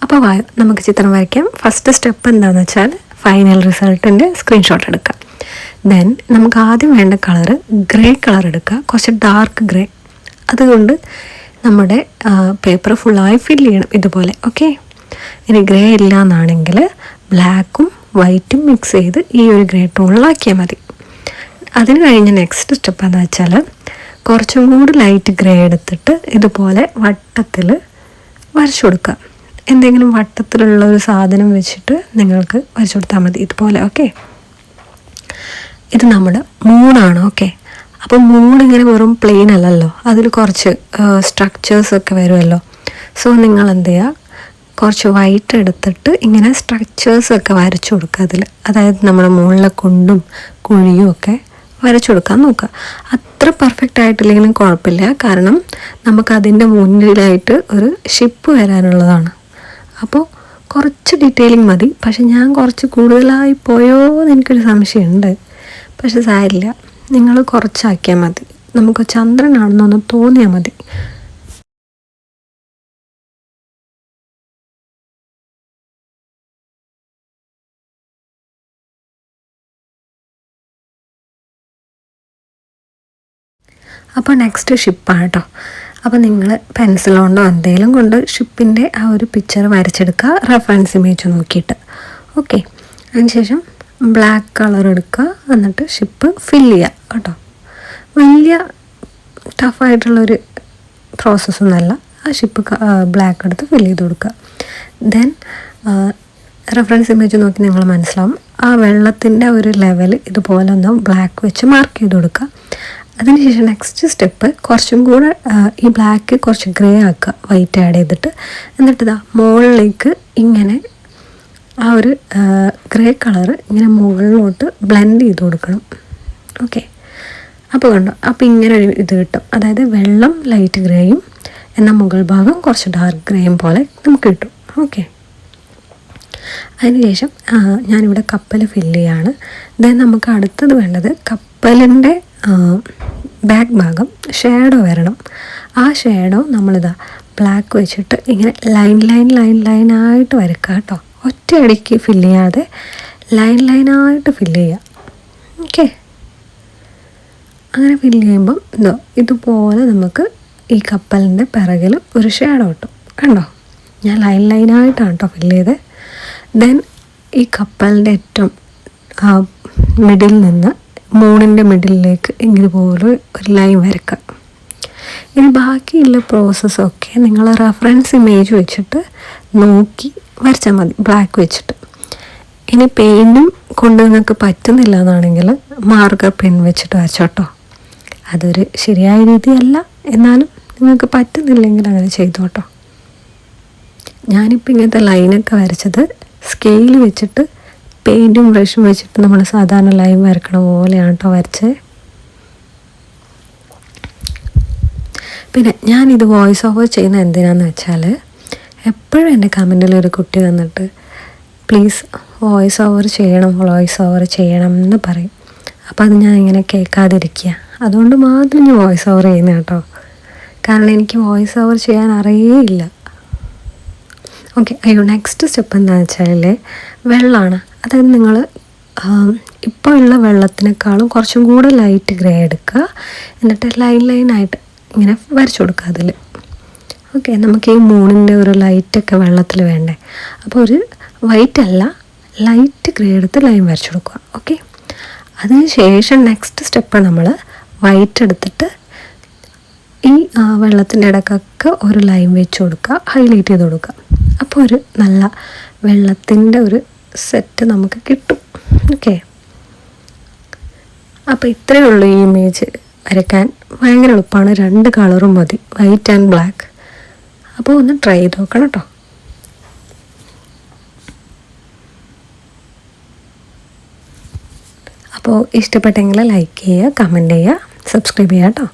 അപ്പോൾ നമുക്ക് ചിത്രം വരയ്ക്കാം. ഫസ്റ്റ് സ്റ്റെപ്പ് എന്താണെന്ന് വെച്ചാൽ ഫൈനൽ റിസൾട്ടിൻ്റെ സ്ക്രീൻഷോട്ട് എടുക്കുക. ദെൻ നമുക്ക് ആദ്യം വേണ്ട കളറ് ഗ്രേ കളർ എടുക്കുക, കുറച്ച് ഡാർക്ക് ഗ്രേ. അതുകൊണ്ട് നമ്മുടെ പേപ്പർ ഫുള്ളായി ഫില്ല് ചെയ്യണം ഇതുപോലെ. ഓക്കെ, ഇനി ഗ്രേ ഇല്ല എന്നാണെങ്കിൽ ബ്ലാക്കും വൈറ്റും മിക്സ് ചെയ്ത് ഈ ഒരു ഗ്രേ ടോണിലാക്കിയാൽ മതി. അതിന് കഴിഞ്ഞ് നെക്സ്റ്റ് സ്റ്റെപ്പ് എന്ന് വെച്ചാൽ കുറച്ചും കൂടി ലൈറ്റ് ഗ്രേ എടുത്തിട്ട് ഇതുപോലെ വട്ടത്തിൽ വരച്ചു കൊടുക്കുക. എന്തെങ്കിലും വട്ടത്തിലുള്ള ഒരു സാധനം വെച്ചിട്ട് നിങ്ങൾക്ക് വരച്ചു കൊടുത്താൽ മതി ഇതുപോലെ. ഓക്കെ, ഇത് നമ്മുടെ മൂണാണ്. ഓക്കെ, അപ്പോൾ മൂണിങ്ങനെ വെറും പ്ലെയിൻ അല്ലല്ലോ, അതിൽ കുറച്ച് സ്ട്രക്ചേഴ്സൊക്കെ വരുമല്ലോ. സോ നിങ്ങൾ എന്ത് ചെയ്യുക, കുറച്ച് വൈറ്റ് എടുത്തിട്ട് ഇങ്ങനെ സ്ട്രക്ചേഴ്സൊക്കെ വരച്ചു കൊടുക്കുക അതിൽ. അതായത് നമ്മുടെ മുകളിലെ കുണ്ടും കുഴിയും ഒക്കെ വരച്ചു കൊടുക്കാൻ നോക്കുക. അത്ര പെർഫെക്റ്റ് ആയിട്ടില്ലെങ്കിലും കുഴപ്പമില്ല, കാരണം നമുക്കതിൻ്റെ മുന്നിലായിട്ട് ഒരു ഷിപ്പ് വരാനുള്ളതാണ്. അപ്പോൾ കുറച്ച് ഡീറ്റെയിലിംഗ് മതി. പക്ഷെ ഞാൻ കുറച്ച് കൂടുതലായി പോയോ എന്ന് എനിക്കൊരു സംശയമുണ്ട്. പക്ഷെ സാരില്ല, നിങ്ങൾ കുറച്ചാക്കിയാൽ മതി. നമുക്ക് ചന്ദ്രനാണെന്നൊന്ന് തോന്നിയാൽ മതി. അപ്പോൾ നെക്സ്റ്റ് ഷിപ്പാണ് കേട്ടോ. അപ്പോൾ നിങ്ങൾ പെൻസിൽ കൊണ്ടോ എന്തെങ്കിലും കൊണ്ട് ഷിപ്പിൻ്റെ ആ ഒരു പിക്ചർ വരച്ചെടുക്കുക, റെഫറൻസ് ഇമേജ് നോക്കിയിട്ട്. ഓക്കെ, അതിനുശേഷം ബ്ലാക്ക് കളർ എടുക്കുക, എന്നിട്ട് ഷിപ്പ് ഫില്ല് ചെയ്യുക കേട്ടോ. വലിയ ടഫായിട്ടുള്ളൊരു പ്രോസസ്സൊന്നുമല്ല. ആ ഷിപ്പ് ബ്ലാക്ക് എടുത്ത് ഫില്ല് ചെയ്ത് കൊടുക്കുക. ദെൻ റെഫറൻസ് ഇമേജ് നോക്കി നിങ്ങൾ മനസ്സിലാവും, ആ വെള്ളത്തിൻ്റെ ഒരു ലെവൽ ഇതുപോലെ ഒന്ന് ബ്ലാക്ക് വെച്ച് മാർക്ക് ചെയ്ത് കൊടുക്കുക. അതിനുശേഷം നെക്സ്റ്റ് സ്റ്റെപ്പ് കുറച്ചും കൂടെ ഈ ബ്ലാക്ക് കുറച്ച് ഗ്രേ ആക്കുക, വൈറ്റ് ആഡ് ചെയ്തിട്ട്. എന്നിട്ട് ഇതാ മുകളിലേക്ക് ഇങ്ങനെ ആ ഒരു ഗ്രേ കളറ് ഇങ്ങനെ മുകളിലോട്ട് ബ്ലെൻഡ് ചെയ്ത് കൊടുക്കണം. ഓക്കെ, അപ്പോൾ കണ്ടോ, അപ്പോൾ ഇങ്ങനെ ഒരു ഇത് കിട്ടും. അതായത് വെള്ളം ലൈറ്റ് ഗ്രേയും എന്നാൽ മുകൾ ഭാഗം കുറച്ച് ഡാർക്ക് ഗ്രേയും പോലെ നമുക്ക് കിട്ടും. ഓക്കെ, അതിനുശേഷം ഞാനിവിടെ കപ്പൽ ഫില്ല് ചെയ്യാണ്. ദെൻ നമുക്ക് അടുത്തത് വേണ്ടത് കപ്പലിൻ്റെ ബാക്ക് ഭാഗം ഷേഡോ വരണം. ആ ഷേഡോ നമ്മളിതാ ബ്ലാക്ക് വെച്ചിട്ട് ഇങ്ങനെ ലൈനായിട്ട് വരയ്ക്കുക കേട്ടോ. ഒറ്റയടിക്ക് ഫില്ല് ചെയ്യാതെ ലൈനായിട്ട് ഫില്ല് ചെയ്യുക. ഓക്കെ, അങ്ങനെ ഫില്ല് ചെയ്യുമ്പം ഇതുപോലെ നമുക്ക് ഈ കപ്പലിൻ്റെ പിറകിൽ ഒരു ഷേഡോ കിട്ടും. കണ്ടോ, ഞാൻ ലൈനായിട്ടാണ് കേട്ടോ ഫില്ല് ചെയ്തത്. ദെൻ ഈ കപ്പലിൻ്റെ ഏറ്റവും മിഡിൽ നിന്ന് മൂണിൻ്റെ മിഡിലേക്ക് ഇതുപോലെ ഒരു ലൈൻ വരക്കുക. ഇനി ബാക്കിയുള്ള പ്രോസസ്സൊക്കെ നിങ്ങൾ റെഫറൻസ് ഇമേജ് വെച്ചിട്ട് നോക്കി വരച്ചാൽ മതി, ബ്ലാക്ക് വെച്ചിട്ട്. ഇനി പെയിൻറ്റും കൊണ്ട് നിങ്ങൾക്ക് പറ്റുന്നില്ല എന്നാണെങ്കിൽ മാർക്കർ പെൻ വെച്ചിട്ട് വരച്ചോട്ടോ. അതൊരു ശരിയായ രീതിയല്ല, എന്നാലും നിങ്ങൾക്ക് പറ്റുന്നില്ലെങ്കിൽ അങ്ങനെ ചെയ്തു കേട്ടോ. ഞാനിപ്പോൾ ഇങ്ങനത്തെ ലൈനൊക്കെ വരച്ചത് സ്കെയിൽ വെച്ചിട്ട് പെയിൻറ്റും ബ്രഷും വെച്ചിട്ട് നമ്മൾ സാധാരണ ലൈൻ വരക്കണ പോലെയാണ് കേട്ടോ വരച്ചത്. പിന്നെ ഞാനിത് വോയിസ് ഓവർ ചെയ്യുന്നത് എന്തിനാന്ന് വെച്ചാൽ, എപ്പോഴും എൻ്റെ കമൻറ്റിൽ ഒരു കുട്ടി വന്നിട്ട് പ്ലീസ് വോയിസ് ഓവർ ചെയ്യണം എന്ന് പറയും. അപ്പോൾ അത് ഞാൻ ഇങ്ങനെ കേൾക്കാതിരിക്കുക. അതുകൊണ്ട് മാത്രം ഞാൻ വോയിസ് ഓവർ ചെയ്യുന്നത് കേട്ടോ. കാരണം എനിക്ക് വോയിസ് ഓവർ ചെയ്യാൻ അറിയേയില്ല. ഓക്കെ, നെക്സ്റ്റ് സ്റ്റെപ്പ് എന്താണെന്ന് വെച്ചാൽ വെള്ളമാണ്. അതായത് നിങ്ങൾ ഇപ്പോൾ ഉള്ള വെള്ളത്തിനേക്കാളും കുറച്ചും കൂടെ ലൈറ്റ് ഗ്രേ എടുക്കുക, എന്നിട്ട് ലൈനായിട്ട് ഇങ്ങനെ വരച്ചു കൊടുക്കുക അതിൽ. ഓക്കെ, നമുക്ക് ഈ മൂണിൻ്റെ ഒരു ലൈറ്റൊക്കെ വെള്ളത്തിൽ വേണ്ടേ, അപ്പോൾ ഒരു വൈറ്റ് അല്ല ലൈറ്റ് ഗ്രേ എടുത്ത് ലൈൻ വരച്ചു കൊടുക്കുക. ഓക്കെ, അതിന് ശേഷം നെക്സ്റ്റ് സ്റ്റെപ്പ് നമ്മൾ വൈറ്റ് എടുത്തിട്ട് ഈ വെള്ളത്തിൻ്റെ ഇടയ്ക്കൊക്കെ ഒരു ലൈൻ വെച്ച് കൊടുക്കുക, ഹൈലൈറ്റ് ചെയ്ത് കൊടുക്കുക. അപ്പോൾ ഒരു നല്ല വെള്ളത്തിൻ്റെ ഒരു സെറ്റ് നമുക്ക് കിട്ടും. ഓക്കെ, അപ്പോൾ ഇത്രയേ ഉള്ളൂ ഈ ഇമേജ് വരയ്ക്കാൻ. ഭയങ്കര എളുപ്പമാണ്, 2 കളറും മതി, വൈറ്റ് ആൻഡ് ബ്ലാക്ക്. അപ്പോൾ ഒന്ന് ട്രൈ ചെയ്ത് നോക്കണം കേട്ടോ. അപ്പോൾ ഇഷ്ടപ്പെട്ടെങ്കിൽ ലൈക്ക് ചെയ്യുക, കമൻറ്റ് ചെയ്യുക, സബ്സ്ക്രൈബ് ചെയ്യുക കേട്ടോ.